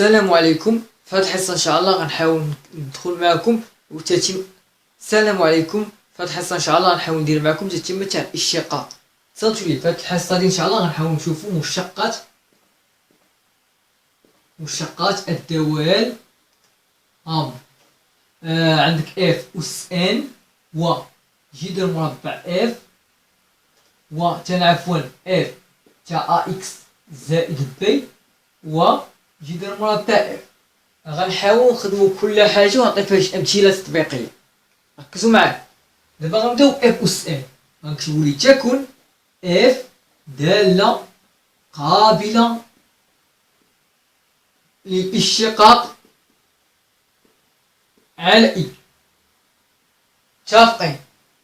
السلام عليكم. في هاد الحصة ان شاء الله غنحاول ندخل معكم وتتم. السلام عليكم. في هاد الحصة ان شاء الله غنحاول ندير معكم تتمة تاع الاشتقاق. صلتوا لي في هاد الحصة دي ان شاء الله غنحاول نشوفوا مشتقات الدوال. عندك اف اس ان و جذر مربع اف و عفوا اف تاع ا اكس زائد بي و جذر مربع اف. غنحاول نخدمو كل حاجه ونعطي فيها امثله تطبيقيه. ركزوا معايا. دابا غنبداو اف اس ان. غنكتبوا لي تكن اف داله قابله للاشتقاق على اي. متفقين؟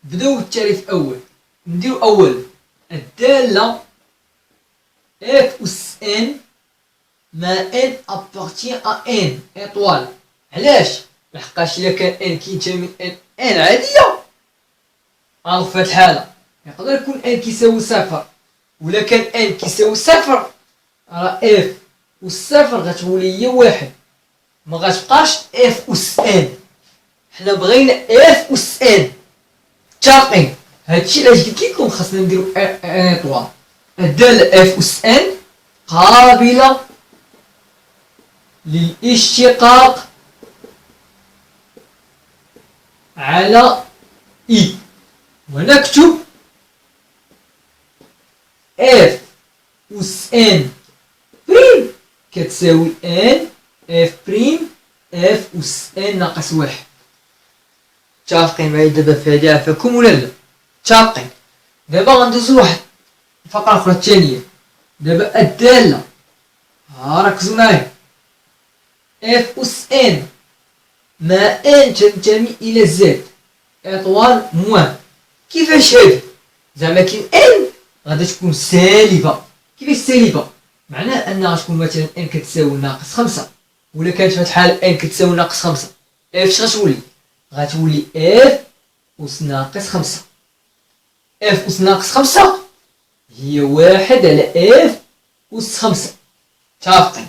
بداو بالتعريف الاول. نديرو اولا الداله اف اس ان ما ان ابارتي ا ان ايطوال. علاش؟ لحقاش الا كان ان كينتمي ان عاديه الوغ في هاد الحاله يقدر يكون ان كيساوي صفر، ولا كان ان كيساوي صفر راه اف والصفر غتولي هي واحد، ما غتبقاش اف اس ان. حنا بغينا اف اس ان. متفقين؟ هادشي علاش قلت لكم خاصنا نديرو ان ايطوال. الداله اف اس ان قابله للاشتقاق على اي، ونكتب اف اس ان بريم كتساوي ان اف بريم اف اس ان ناقص واحد. متفقين معايا دابا في هادي عافاكم ولا لا؟ متفقين. دابا غندوزو لواحد الفقره اخرى الثانيه. دابا الداله ركزوا معايا اف اس ان ما ان تنتمي الى زد اطوال موان. كيفاش هادي؟ زعما كاين ان غادي تكون سالبه. كيفاش سالبه؟ معناه انها غتكون مثلا ان كتساوي ناقص 5، ولا كانت في هاد الحاله ان كتساوي ناقص 5 اف اش غتولي؟ غتولي اف اس ناقص 5. اف اس ناقص 5 هي واحد على اف اس 5. متفقين؟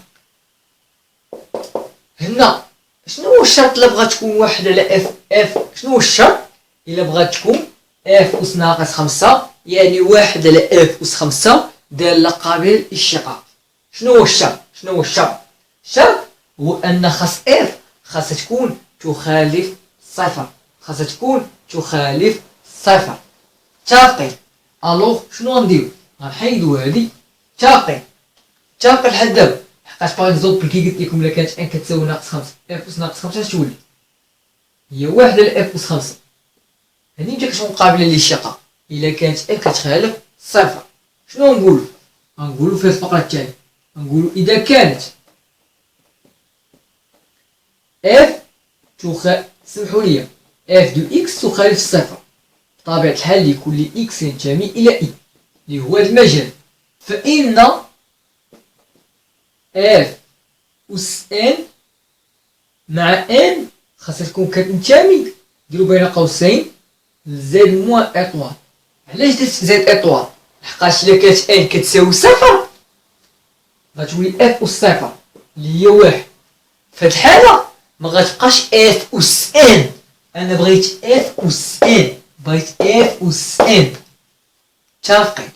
هنا شنو هو الشرط الا بغات تكون واحد على اف؟ شنو هو الشرط الا بغات تكون اف اس ناقص 5 يعني واحد على اف اس 5 داله قابله للاشتقاق؟ شنو هو الشرط؟ الشرط هو ان خاص اف خاصها تكون تخالف صفر. تخالف صفر. متفقين؟ الوغ شنو غنديرو؟ غنحيدو هادي. متفقين لحد دابا؟ حقاش باغ اكزومبل كي قلت لكم الا كانت ان كتساوي ناقص 5 اف اس ناقص 5 تولي هي واحد على اف اس 5. هادي متى كتكون قابله للاشتقاق؟ الا كانت ان كتخالف صفر. شنو نقولو؟ غنقولو في الفقره الثانيه غنقولو اذا كانت اف سمحوا لي اف دو اكس تخالف الصفر، بطبيعه الحال لكل اكس ينتمي الى اي اللي هو هذا المجال، فان اف اس ان مع ان خاصها تكون كتنتمي ديرو بين قوسين زد موان اطوال. علاش درت زد اطوال؟ لحقاش الا كانت ان كتساوي صفر غتولي اف اس صفر اللي هي واحد. في هاد الحاله ما غتبقاش اف اس ان. انا بغيت اف اس ان. متفقين؟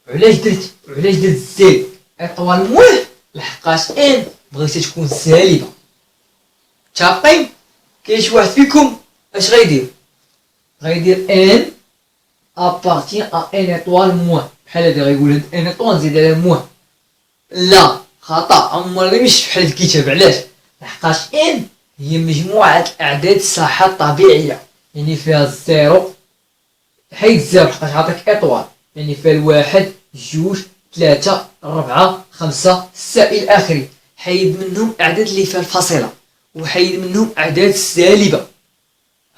علاش درت زد اطوال موان؟ لحقاش ان بغيتها تكون سالبه. متفقين؟ كاين شي واحد فيكم اش غيدير ان ابارتي ا ان اطوال موان بحال هادي، غيقول هاد ان اطوال نزيد على موان. لا خطا، عمرني مش بحال الكتاب. علاش؟ لحقاش ان هي مجموعه الاعداد الصحيحه الطبيعيه، يعني فيها الزيرو حيد الزيرو لحقاش عطيك اطوال، يعني فيها الواحد جوج 3 4 5 6 الى اخره. حيد منهم اعداد اللي فيها الفاصله وحيد منهم اعداد سالبه.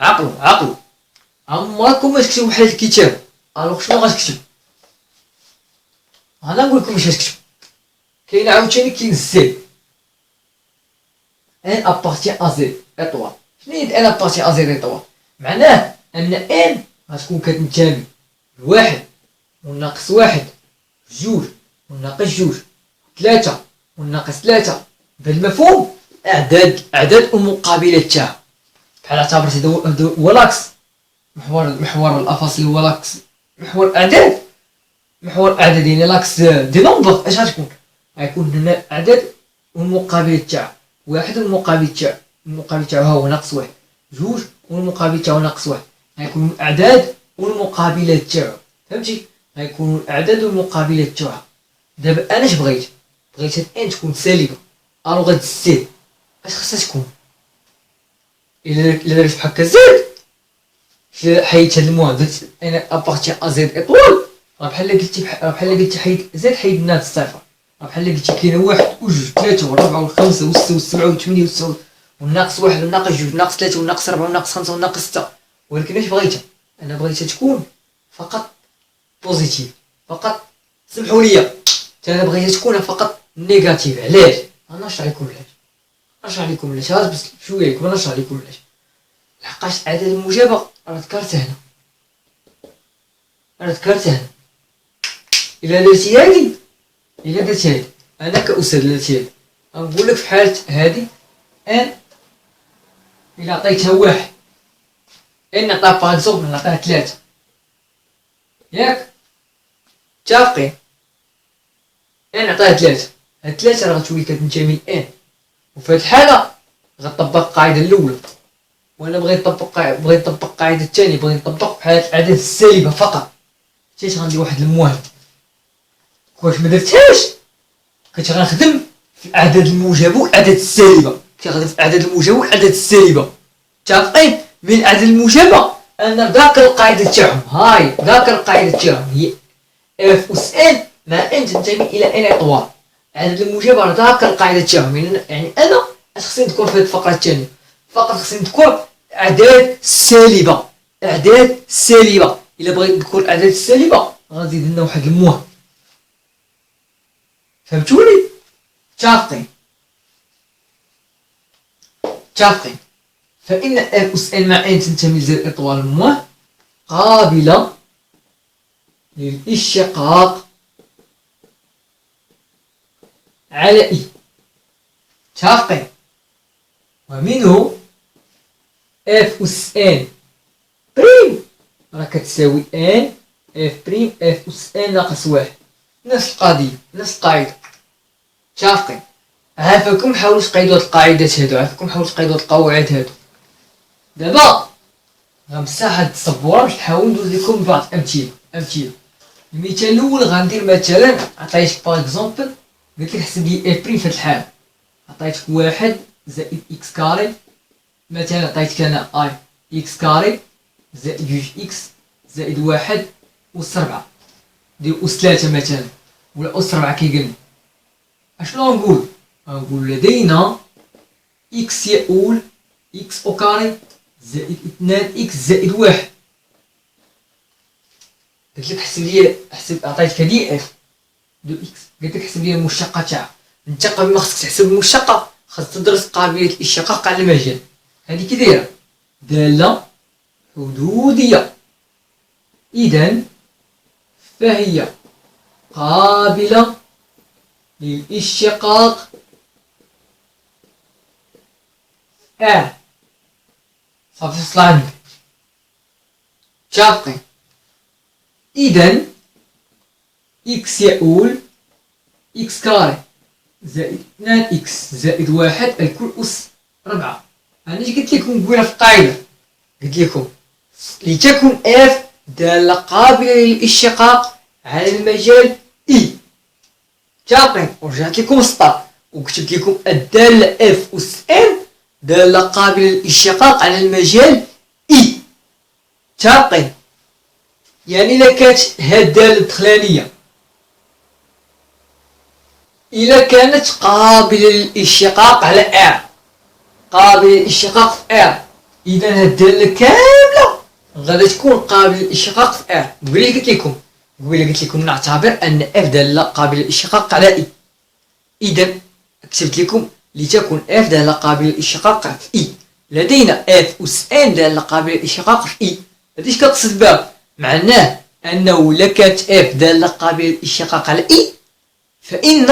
عقلوا عمركم ما تكتبوا بحال الكتاب. الوغ شنو غتكتب؟ انا نقول لكم واش غتكتب. كاين عاوتاني كاين زد ان ابارتي ا زد اطوال. شنو هي ان ابارتي ا زد اطوال؟ معناه ان ان غتكون كتنتمي لواحد والناقص واحد، جوج والناقص جوج، 3 والناقص 3، بهذا المفهوم اعداد المقابلة تاعها، بحال اعتبرتي هو لاكس، محور الافاصيل هو لاكس، محور اعداد يعني لاكس دي نومبر. اش غتكون؟ غيكون هنا الاعداد والمقابل تاعها، واحد والمقابل تاعها هو ناقص واحد، جوج والمقابل تاعو ناقص واحد، غيكون الاعداد والمقابلات تاعو. فهمتي؟ غيكون الاعداد والمقابلات تاعها. دابا انا اش بغيت هاد ان تكون سالبه، الو غاد الزد اش خصها تكون؟ الا درت بحال زد، حيدت هاد الموان درت انا ابارتي ا زد اطوال، راه بحال قلتي حيد زد، حيدنا هاد الصفر، راه بحال قلتي كاينه واحد وجوج ثلاثه وربعه وخمسه وسته وسبعه وثمانيه وتسعه والناقص واحد والناقص جوج والناقص ثلاثه والناقص ربعه والناقص خمسه والناقص سته. ولكن اش بغيتها؟ انا بغيتها تكون فقط بوزيتيف، فقط سمحوا لي انا بغيتها تكون فقط نيجاتيف. علاش؟ انا نشرح لكم علاش، غير بس شويه لكم نشرح لكم علاش. لحقاش الاعداد الموجبه راه ذكرتها هنا، الا درتي هادي، انا كأستاذ درتي هادي، غنقول لك في حالة هادي ان الا عطيتها واحد، ان نعطيها باغ اكزومبل نعطيها ثلاثة، ياك متفقين؟ ان نعطيها ثلاثة، هاد ثلاثة راه غتولي كتنتمي لان، وفي هاد الحالة غنطبق القاعدة الأولى، وانا بغيت نطبق القاعدة الثانية، بغيت نطبق في حالة الأعداد السالبة فقط. مشيت غندير واحد المهم، واش ما درتهاش كنت غنخدم في الاعداد الموجبه والاعداد السالبه، متفقين؟ من الاعداد الموجبه انا ذاك القاعده تاعهم، هي اف اس ان مع ان تنتمي الى ان اطوال. الاعداد الموجبه راه ذاك القاعده تاعهم، يعني انا اش خصني نذكر في هذه الفقره الثانيه؟ فقط خصني نذكر اعداد سالبه. الا بغيت نذكر الاعداد السالبه غنزيد لنا واحد المهم. فهمتوني؟ متفقين؟ فإن اف أس ان مع ان تنتمي لزر اطوال المواه قابلة للاشتقاق على اي. متفقين؟ ومنه اف أس ان بريم راه كتساوي ان اف بريم اف أس ان ناقص واحد. نفس القضية، نفس القاعدة. متفقين؟ عافاكم حاولوا تقيدوا هاد القاعدات هادو، حاولوا تقيدوا هاد القواعد هادو. دابا غنمسح هاد السبورة باش نحاول ندوز لكم بعض الأمثلة. المثال الأول غندير مثلا عطيتك باغ اكزومبل، قلت لك حسب لي اف بريم في هاد الحالة، عطيتك واحد زائد اكس كاري، مثلا عطيتك انا اي اكس كاري زائد جوج اكس زائد واحد أس ربعة، دير أس ثلاثة مثلا، ولا أس ربعة كيقلنا. اشنو نقول؟ نقول لدينا اكس يؤول اكس او كاري زائد 2 اكس زائد واحد. قلت لك عطيتك هادي اف دو اكس، قلت لك حسب لي المشتقة تاعها. انت قبل ما خصك تحسب المشتقة خاصك تدرس قابلية الاشتقاق على المجال. هادي كي دايرة؟ دالة حدودية، إذن فهي قابلة للاشتقاق صافي وصل عندك. متفقين؟ إذن إكس يؤول إكس كاري زائد 2 إكس زائد واحد الكل أس ربعة. أنا اش قلت لكم نقولها في القاعدة؟ قلت لكم لتكن اف دالة قابلة للاشتقاق على المجال اي. متفقين؟ ورجعت لكم السطر وكتبت لكم الدالة اف أس ان دالة قابلة للاشتقاق على المجال اي. متفقين؟ يعني إلا كانت هاد الدالة الدخلانية إلا كانت قابلة للاشتقاق على ار، قابلة للاشتقاق في ار، إذا هاد الدالة كاملة غادي تكون قابلة للاشتقاق في ار. قبيله قلت لكم نعتبر أن اف دالة قابلة للاشتقاق على اي، إذا كتبت لكم لتكن اف دالة قابلة للاشتقاق في اي لدينا اف أس ان دالة قابلة للاشتقاق في اي. هادي اش كتقصد بها؟ معناه أنه إلا كانت اف دالة قابلة للاشتقاق على اي فإن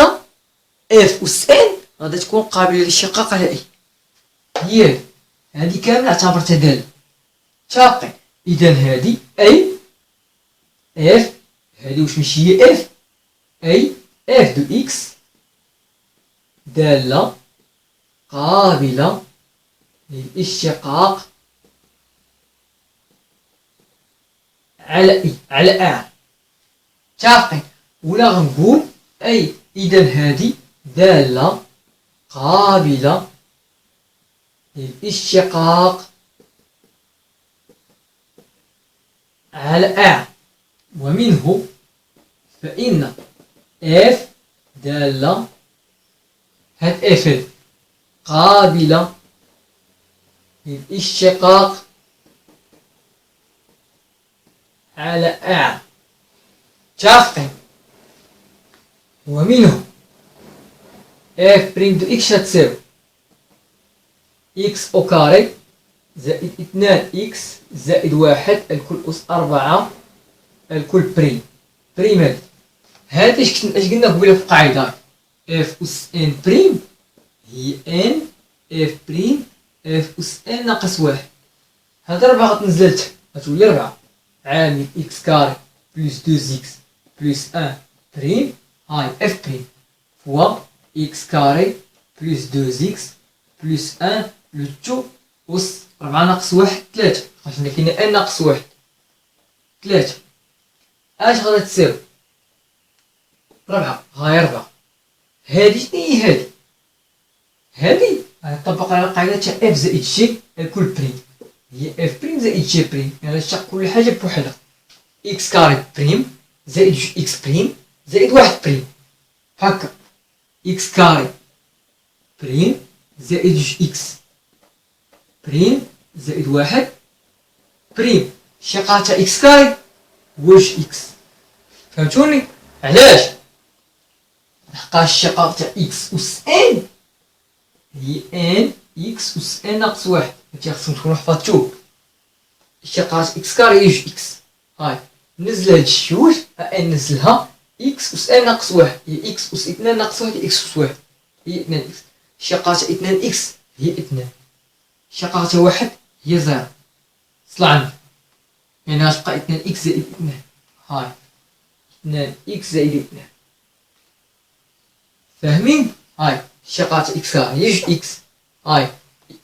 اف أس ان غادي تكون قابلة للاشتقاق على اي. هي هادي كاملة اعتبرتها دالة. متفقين؟ اذا هادي اي اف، هادي واش ماشي هي اف؟ اي اف دو اكس دالة قابلة للاشتقاق على اي، على ا. متفقين؟ ولا غنقول اي اذا هادي دالة قابلة للاشتقاق على ا، ومنه فإن اف دالة هاد اف قابلة للاشتقاق على ا. متفقين؟ ومنه اف بريم دو اكس تساوي اكس او كاري زائد 2 اكس زائد 1 الكل أس 4 الكل بريم. بريم هادي اش قلنا قبيله في القاعدة؟ اف أس ان بريم هي ان اف بريم اف أس ان ناقص 1. هاد 4 غتنزل غتولي 4 عامل اكس كاري بلس 2 اكس بلس 1 بريم هاي اف بريم فوا اكس كاري بلس 2 اكس بلس 1 لو تو أس 4 ناقص 1 3. عشان كاينه ان ناقص 1 3. اش غادا تساوي؟ 4 هاي 4. هادي شنو هي هادي؟ هادي غنطبق على القاعدة تاع اف زائد جي الكل بريم، هي اف بريم زائد جي بريم، يعني نشتق كل حاجة بوحدها. اكس كاري بريم زائد اكس بريم زائد 1 بريم، هكا اكس كاري بريم زائد اكس بريم زائد 1 بريم. الشقة تاع اكس كاري هو اكس. فهمتوني؟ علاش؟ لحقاش الشقة تاع اكس أس ان هي ان اكس أس ان ناقص 1. هادشي خصكم تكونو حفظتوه. الشقة تاع اكس كاري هي اكس، هاي نزل هاد الجوج نزلها اكس أس ان ناقص 1 هي اكس أس 2 ناقص 1 هي اكس أس 1 هي 2 اكس. الشقة تاع 2 اكس هي 2. الشقة تاع 1 هي 0. صل عندي، يعني غتبقى 2 اكس زائد 2 هاي 2 اكس زائد 2. فاهمين؟ هاي الشقة تاع اكس كاري هي جوج اكس، هاي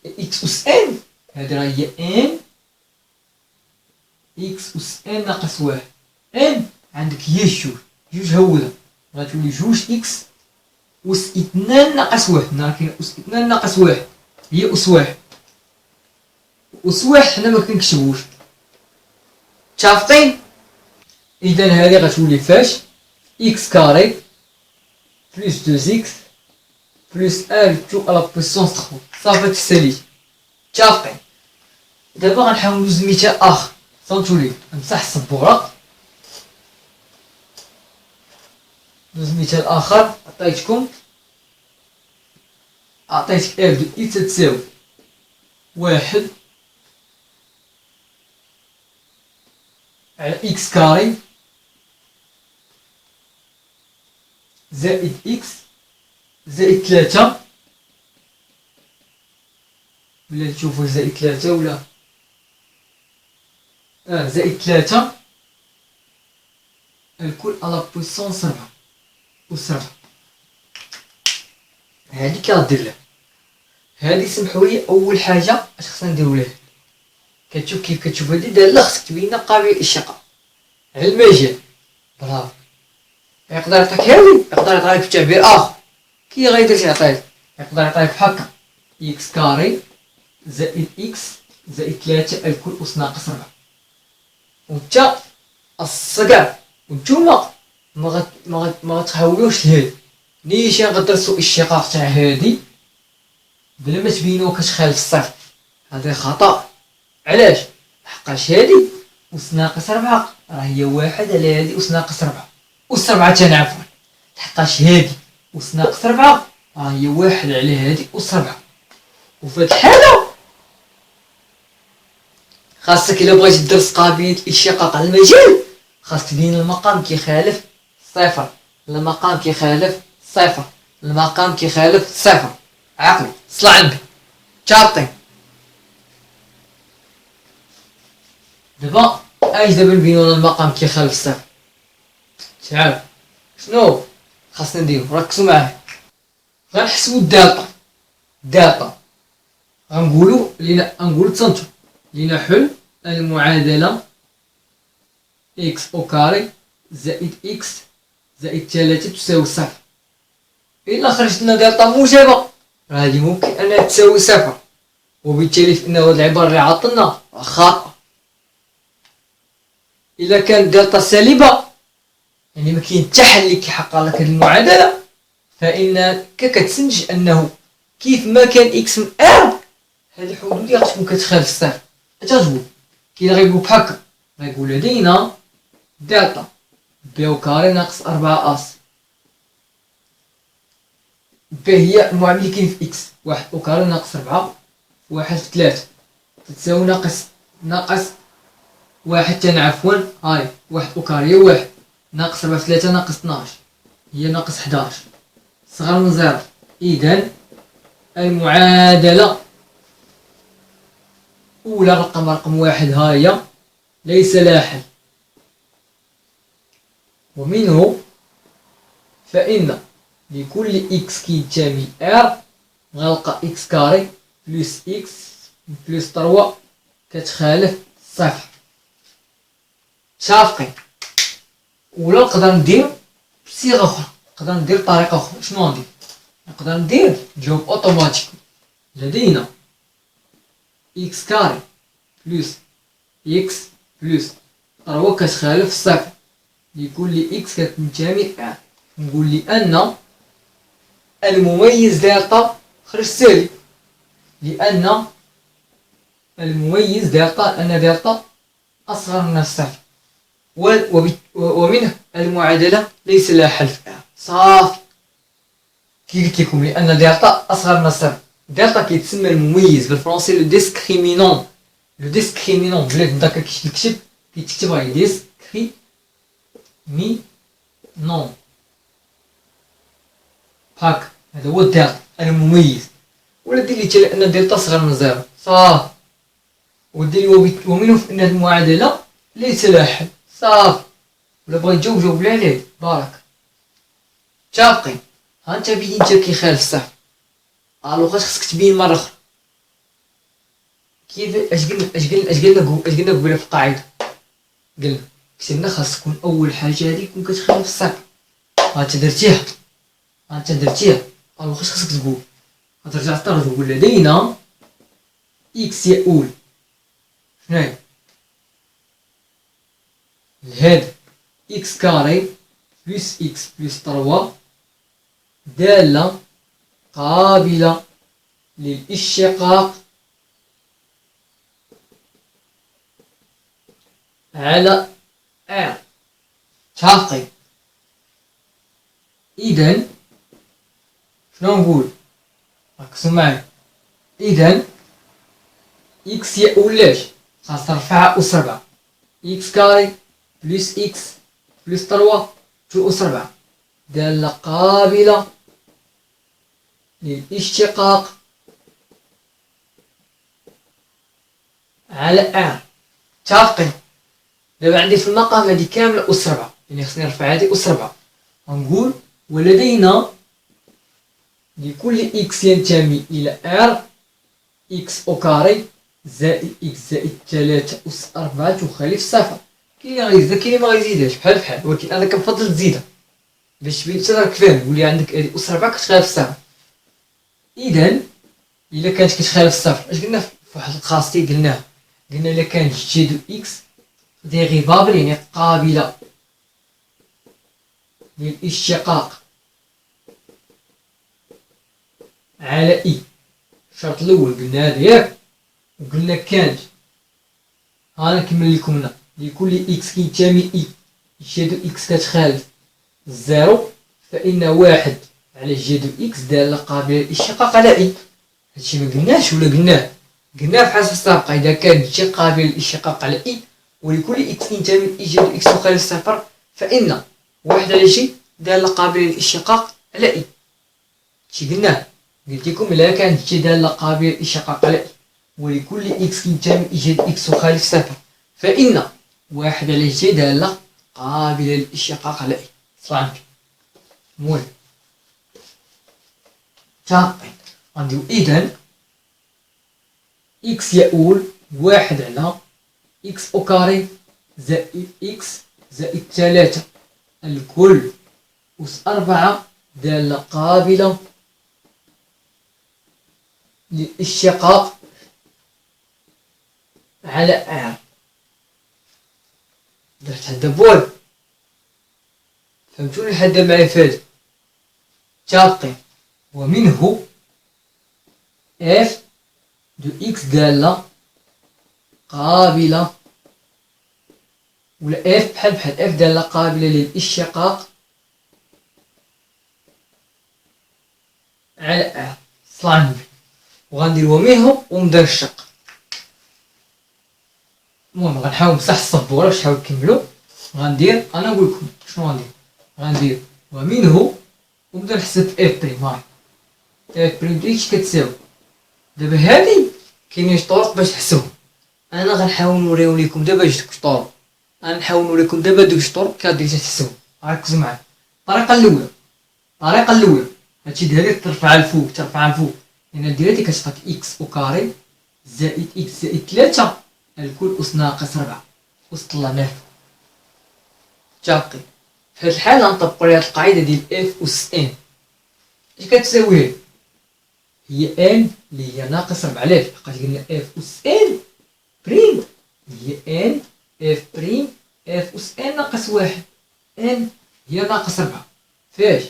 اكس أس ان هادي راه هي ان اكس أس ان ناقص 1. ان عندك هي جوج، جوج هودة غتولي جوج اكس أس 2 ناقص 1. راه كاين أس 2 ناقص 1 هي أس 1. أس 1 حنا مكنكتبوش. متفقين؟ إذا هادي غتولي فاش اكس كاري بلس 2 اكس بلس 1 تو على بويسونس 3. صافي تساليت. متفقين؟ دابا غنحاول ندوز لمثال آخر. صنتولي نمسح السبورة. ندوز مثال آخر. عطيتكم عطيتك اف دو اكس تساوي 1 على اكس كاري زائد اكس زائد 3 ولا تشوفوا زائد 3 ولا زائد 3 الكل على بويسونس 4 أس 4. هادي كندير لها هادي. سمحولي أول حاجة اش خصنا نديرو لها؟ كتشوف كيف كتشوف هادي دالة خصك تبين قابلة للاشتقاق على المجال. برافو. يقدر يعطيك هادي، يقدر يعطيك في تعبير آخر. كي غيدير يعطيك؟ يقدر يعطيك بحال هكا اكس كاري زائد اكس زائد 3 الكل أس ناقص 4. ونتا الصقع ونتوما ما غتحاولوش لهادي. نيشان غدرسو الاشتقاق تاع هادي بلا ما تبينو كتخالف الصفر. هذا خطأ. علاش؟ لحقاش هادي أس ناقص 4 راه هي 1 على هادي أس ناقص 4 أس 4 تاني عفوا. لحقاش هادي أس ناقص 4 راه هي 1 على هادي أس 4. وفي هاد الحالة خاصك إلا بغيتي تدرس قابلية الاشتقاق على المجال خاصك تبين المقام كيخالف الصفر. المقام كيخالف الصفر المقام كيخالف الصفر. عقل صلع عندي شاطين. دابا دابا نبينو المقام كيخالف الصفر. تعال شنو خاصنا نديرو؟ ركزوا معايا. غنحسبو الدالتا غنقولو تصنتو لينا حل المعادلة إكس أو كاري زائد إكس زائد 3 تساوي صفر. إلا خرجت لنا دالتا موجبة هادي ممكن أنها تساوي صفر، وبالتالي فإن هاد العبارة اللي عطلنا خاطئة. إلا كانت دالتا سالبة يعني مكاين حتى حل اللي كيحقق لك هاد المعادلة، فإنك كتستنتج أنه كيف ما كان إكس من ار هاد الحدود غتكون كتخالف الصفر. اش غتقول؟ كاين غيقول بحال غيقول لدينا دالتا بي او كاري ناقص 4 اس. بي هي المعامل اللي كاين في اكس، 1 او كاري ناقص 4 1 في 3 تساوي ناقص 1 تاني عفوا. هاي 1 او كاري هي 1 ناقص 4 في 3 ناقص 12 هي ناقص 11 صغر من 0. إذن المعادلة أولى رقم 1 ها هي ليس لها حل، ومنه فإن لكل إكس كينتمي ار غنلقى إكس كاري بلس إكس بلس 3 كتخالف صفر. متفقين؟ ولا نقدر ندير بصيغة أخرى، نقدر ندير طريقة أخرى. شنو ندير؟ نقدر ندير جواب أوتوماتيك. لدينا إكس كاري بلس إكس بلس 3 كتخالف صفر لكل إكس كتنتمي ار. نقول لأن المميز دالتا خرج سالب، لأن المميز دالتا أن دالتا أصغر من الصفر، ومنه المعادلة ليس لها حل في ار. صافي كيف كيكون؟ لأن دالتا أصغر من الصفر. دالتا كيتسمى المميز بالفرنسي لو ديسكريمينون. لو ديسكريمينون بلاتي داك كيتكتب غير ديسكريمينون هاك. هذا هو الدالتا المميز. ولا دير لي لأن دالتا صغر من 0 صافي، ودير ومنه فإن المعادلة ليس لها حل. صافي. ولا بغيت تجاوب جاوب لي عليه بارك. متفقين؟ ها انت بينت كيخالف الصفر، الوغ خاصك تبين مرة أخرى. كيف اش قلنا قبيله في القاعدة؟ قلنا كتبنا خاص تكون أول حاجة هادي يكون كتخالف الصفر. ها انت درتيها الوغ خاصك تقول غترجع تقول لدينا إكس يؤول شناهي لهاد إكس كاري بلس إكس بلس 3 دالة قابلة للاشتقاق على R. متفقين؟ إذن شنو نقول؟ ركزوا معايا. إذن إكس يؤول لاش؟ خاص نرفعها أس 4. إكس كاري بلس إكس بلس 3 في أس 4 دالة قابلة للاشتقاق على R. متفقين؟ دابا عندي في المقام هادي كاملة أس 4، يعني خصني نرفع هادي أس 4. غنقول ولدينا لكل إكس ينتمي إلى R إكس أو كاري زائد إكس زائد 3 أس 4 تخالف صفر. كاين اللي غيزيدها كاين اللي مغيزيدهاش بحال، ولكن أنا كنفضل تزيدها باش تبين حتى راك فاهم. نقول لي عندك هادي أس 4 كتخالف الصفر. إذن إلا كانت كتخالف الصفر اش قلنا في واحد الخاصية؟ قلنا إلا كانت جي دو إكس ديريفابل يعني قابلة للاشتقاق على إي. الشرط الأول قلنا هذا ياك، وقلنا كانت ها نكمل لكم هنا لكل إكس كينتمي إي جي دو إكس كتخالف الزيرو فإن 1 على جي دو إكس دالة قابلة للاشتقاق على إي. هادشي ما قلناش ولا قلناه؟ قلناه في الحصة السابقة. إذا كانت جي قابلة للاشتقاق على إي ولكل إكس ينتمي إي جي دو إكس تخالف صفر فإن 1 على جي دالة قابلة للاشتقاق على إي. شي قلناه، قلت لكم إلا كانت جي دالة قابلة للإشقاق على إي ولكل إكس كينتمي إيجاد إكس وخالف صفر، فإن واحد على جي دالة قابلة للإشقاق على إي. صلع مهم تاقي غنديو إذن إكس يؤول واحد على إكس أو كاري زائد إكس زائد 3 الكل أس 4 دالة قابلة للإشقاق على آر. درت هدا بول، فهمتوني لحد معايا فهاد تاقي. ومنه اف دو اكس دالة قابلة، ولا اف بحال اف دالة قابلة للإشقاق على ار. صلع النبي. وغندير ومنه ومدار الشق. المهم غنحاول نمسح السبورة باش نحاول نكملو. غندير انا نقولكم شنو غندير ومنه ونبدا نحسب اف بريم. هاي اف بريم ديال اش كتساوي. دابا هادي كاينين جوج طرق باش تحسبهم، انا غنحاول نوريهم لكم دابا جوج طرق. غنحاول نوريكم دابا دوك جوج طرق كادير تحسبهم. ركزوا معايا. الطريقه الاولى هادشي ديالي ترفعها الفوق لان ديالتي كتعطيك اكس او كاري زائد اكس زائد 3 الكل اس ناقص 4 اس طلعناه تاقي. في هاد الحالة غنطبقو عليها القاعدة ديال اف اس ان. اش كتساوي؟ هي ان اللي هي ناقص 4. علاش؟ لقيت قلنا اف اس ان بريم هي ان اف بريم اف اس ان ناقص 1. ان هي ناقص 4 فاش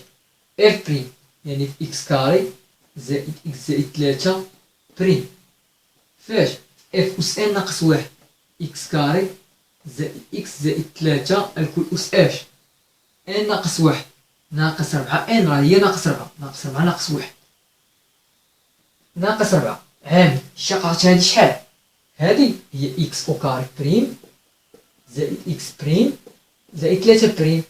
اف بريم يعني في اكس كاري زائد اكس زائد 3 بريم فاش اف اس ان ناقص 1 اكس كاري زائد اكس زائد 3 الكل اس اش ان ناقص 1 ناقص 4. ان راه هي ناقص 4 ناقص 4 ناقص 1 ناقص 4 عامل. الشقات هادي شحال؟ هادي هي اكس او كاري بريم زائد اكس بريم زائد 3 بريم.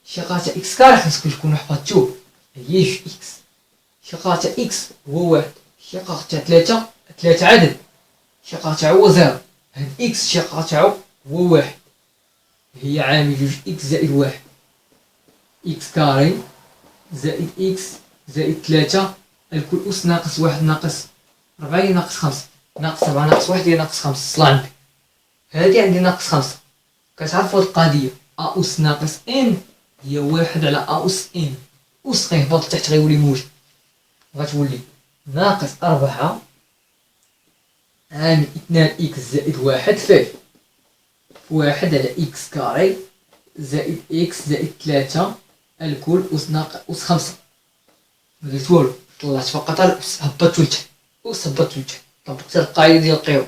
شقات اكس كاري خصكم تكونوا حفظتوه هي جوج اكس. شقات اكس هو 1. شقات 3 عدد. شقات هو 0. هاد اكس شقات هو 1 هي عامل جوج اكس زائد 1 اكس كاري زائد اكس زائد 3 الكل اس ناقص 1 ناقص 4 هي ناقص 5 ناقص 4 ناقص 1 هي ناقص 5. صلع عندي هادي عندي ناقص 5. كتعرفوا هاد القضيه ا اس ناقص ان هي 1 على ا اس ان. اس غيهبط لتحت غيولي موجب غتولي ناقص 4 عامل 2 اكس زائد 1 فيه 1 على اكس كاري زائد اكس زائد 3 الكل اس ناقص اس 5. مدرت والو طلعت فقط على الاس هبطت لتحت اس هبطت لتحت طبقت القاعده ديال القيو.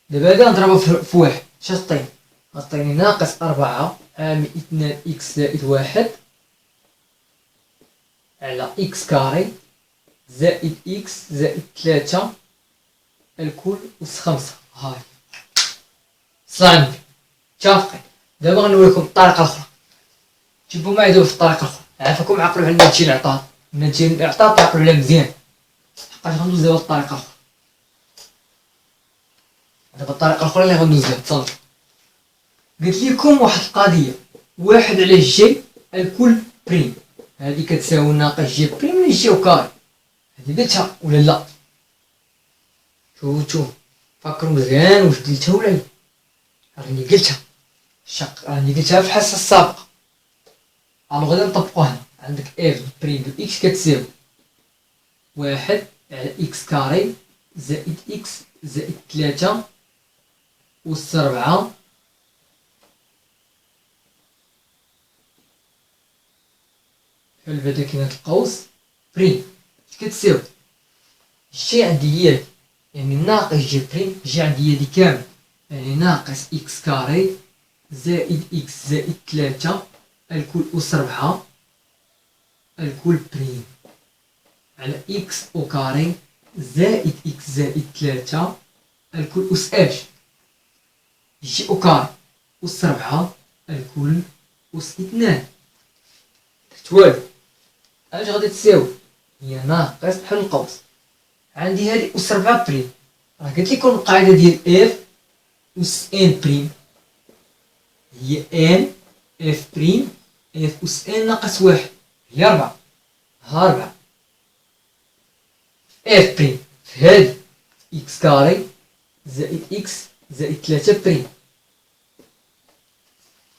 دابا هذا نضربها في 1 اش غطيني؟ غطيني ناقص 4 عامل 2 اكس زائد 1 على اكس كاري زائد اكس زائد 3 الكل اس 5. هاي صلع متفقين. دابا غنوريكم الطريقه الاخرى. جيبوا معايا دابا في الطريقه الاخرى. عافاكم عقلوا على النتيجه اللي عطات النتيجه اللي عطات عقلوا عليها مزيان حقاش غندوز دابا الطريقه الاخرى. دابا الطريقه الاخرى اللي غندوز لها تصلت. قلت لكم واحد القضيه 1 على جي الكل بريم هذه كتساوي ناقص جي بريم من جي وكاري. هذه قلتها ولا لا؟ شوفوا فكروا مزيان واش قلتها ولا لا. راني قلتها راني قلتها في الحصه السابقه. غادي نطبقوها هنا. عندك اف بريم دو اكس كتساوي 1 على اكس كاري زائد اكس زائد 3 أس 4 حل بهذا كاينة القوس بريم اش كتساوي. الشي عندي هي يعني ناقص جي بريم جي عندي هي دي كامل يعني ناقص اكس كاري زائد اكس زائد 3 الكل أس 4 الكل بريم على اكس او كاري زائد اكس زائد 3 الكل أس اش جي او كاري أس 4 الكل أس 2. درت والو. اش غادي تساوي هي ناقص حل القوس. عندي هذه أس 4 بريم، راه قلت لكم القاعدة ديال اف أس ان بريم هي ان اف بريم اف أس ان ناقص واحد، هي 4. ها 4 اف بريم في هذه اكس كاري زائد اكس زائد 3 بريم،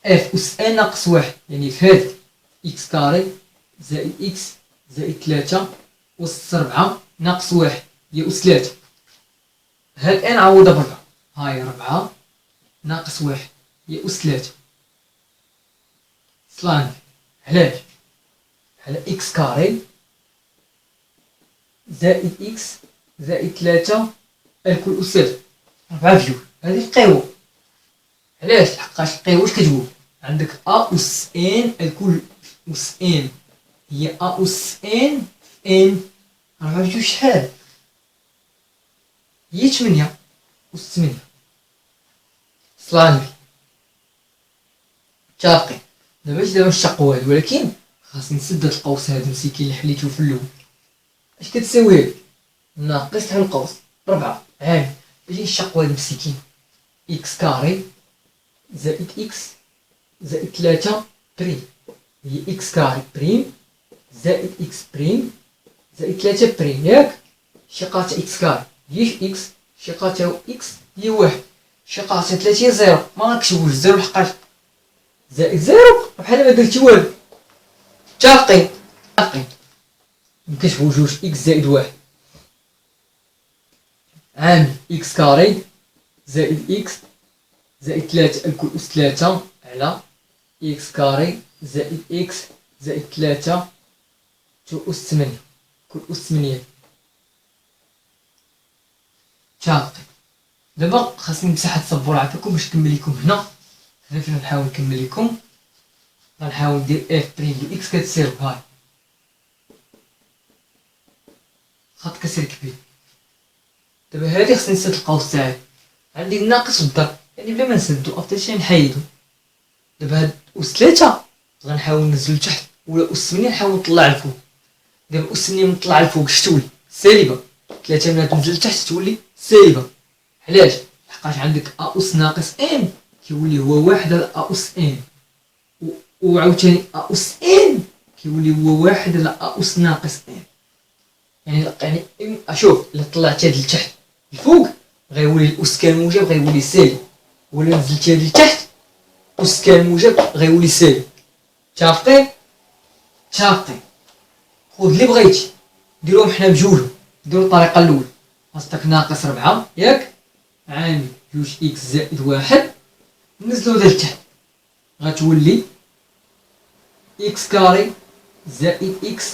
اف أس ان ناقص واحد يعني في هذه اكس كاري زائد اكس زائد 3 أس 4 ناقص واحد هي أس 3. هاد ان عوضها ب4، هاي 4 ناقص واحد هي أس 3. صلاني علاش؟ على اكس كاري زائد اكس زائد 3 الكل أس 3، 4 في جوج، هذه القيوة. علاش؟ لحقاش القيوة واش كتقول؟ عندك ا أس ان الكل أس ان هي ا أس ان في ان، 4 في جوج شحال؟ هي 8 أس 8. صلاني متفقين. دابا نشقوا هاد، ولكن خاصني نسد هاد القوس هذا مسكين اللي حليتو في الاول. اش كتساوي هاد؟ ناقص حل القوس 4 عامل باش نشقوا هاد مسكين اكس كاري زائد اكس زائد 3 بريم، هي اكس كاري بريم زائد اكس بريم زائد 3 بريم، ياك؟ شقات اكس كاري هي اكس، شقاتها اكس هي واحد، شقاتها 3 هي زيرو، ما نكتبوش زيرو لحقاش زائد زيرو بحال ما درتي والو. متفقين؟ متفقين. نكتبو جوج اكس زائد واحد عامل اكس كاري زائد اكس زائد 3 الكل أس 3 على اكس كاري زائد اكس زائد 3 تو أس 8 كل أس 8. متفقين. دابا خاصني نمسح هاد السبورة عافاكم باش نكمل لكم هنا فين نحاول نكمل لكم. غنحاول ندير اف بريم ديال اكس كتساوي هاي خط كسر كبير. دابا هادي خصني نسد القوس تاعي، عندي الناقص والضرب يعني بلا ما نسدو افضل شي نحيدو. دابا هاد أس 3 غنحاول ننزلو لتحت، ولا أس 8 نحاول نطلع لفوق. دابا أس 8 نطلع لفوق اش تولي؟ سالبة. 3 ملي تنزل لتحت تولي سالبة. علاش؟ لحقاش عندك ا أس ناقص ان كيولي هو واحد على ا أس ان، وعاوتاني ا أس ان كيولي هو واحد على ا أس ناقص ان. يعني اشوف الا طلعت هاد لتحت الفوق غيولي الاس كان موجب غيولي سالب، ولا نزلت هاد لتحت أس كان موجب غيولي سالب. متفقين؟ متفقين. خذ اللي بغيتي ديروهم حنا بجوجهم. ديرو الطريقة الأولى، خاصك ناقص 4 ياك عامل جوج إكس زائد واحد، نزلو هذا لتحت غتولي إكس كاري زائد إكس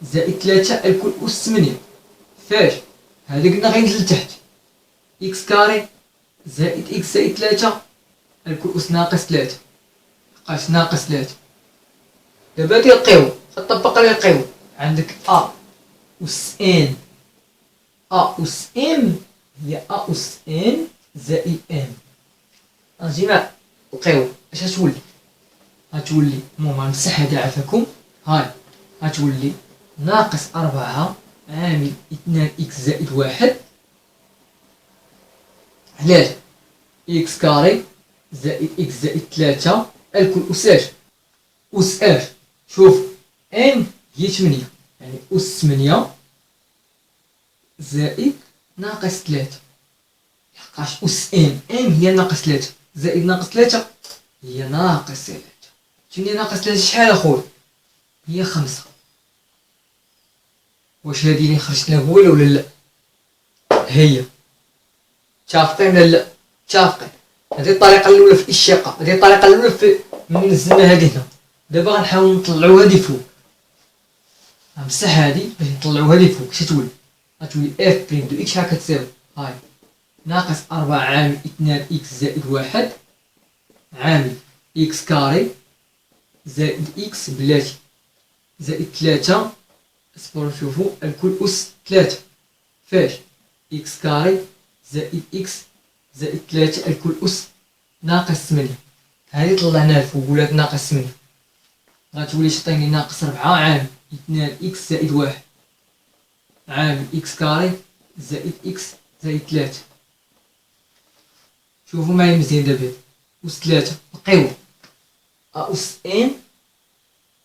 زائد 3 الكل أس 8. فاش؟ هذا قلنا غينزل لتحت إكس كاري زائد إكس زائد 3 الكل أس ناقص 3، لحقاش ناقص 3. دابا هادي القيوة غطبق عليها القيوة، عندك ا أس ان ا أس ام هي ا أس ان زائد ام. نجي مع القيوة اش غتولي؟ غتولي المهم غنمسح هادي عافاكم، هاي غتولي ناقص 4 عامل 2 إكس زائد واحد. علاش؟ إكس كاري زائد إكس زائد 3 الكل أس اش؟ أس اش. شوف ام هي 8 يعني أس 8 زائد ناقص 3، لحقاش أس ام هي ناقص 3 زائد ناقص 3 هي ناقص 3. 8 ناقص 3 شحال اخويا؟ هي 5. واش هادي اللي خرجت لها هو ولا لا؟ هي. متفقين ولا لا؟ متفقين. هذه الطريقة الأولى في الإشقاء، هذه الطريقة الأولى في من نزلنا هادي هنا. دابا غنحاول نطلعو هادي فوق، غنمسح هادي باش نطلعو هادي فوق. اش تولي؟ غتولي اف بريم دو اكس شحال كتساوي؟ هاي ناقص 4 عامل 2 اكس زائد واحد عامل اكس كاري زائد اكس بلاتي زائد 3 اصبروا نشوفو الكل أس 3. فاش؟ اكس كاري زائد اكس زائد 3 الكل أس ناقص 8. هادي طلعناها الفوق ولات ناقص 8، غتولي تعطيني ناقص 4 عامل 2 إكس زائد واحد عامل إكس كاري زائد إكس زائد 3. شوفوا معايا مزيان دابا. أس 3 نقيو أس إن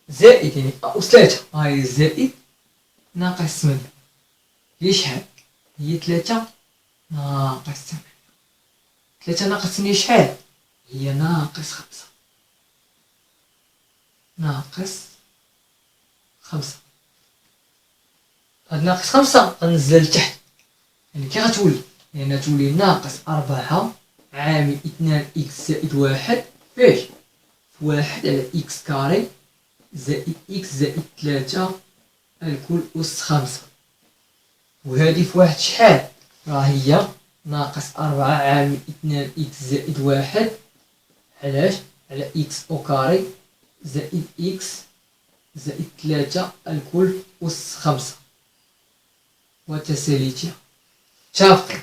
زائد يعني أس 3 هاي زائد ناقص 8 هي شحال؟ هي 3 ناقص 8. 3 ناقص 8 شحال؟ هي ناقص 5. ناقص 5. هاد ناقص 5 غنزلها لتحت، يعني كي غتولي؟ يعني غتولي ناقص 4 عامل 2 إكس زائد 1 فاش؟ في 1 على إكس كاري زائد إكس زائد 3 الكل أس 5. وهادي في 1 شحال؟ راه هي ناقص 4 عامل 2 إكس زائد 1 علاش؟ على إكس أو كاري زائد إكس زائد 3 الكل أس 5. وتساليتها متفقين.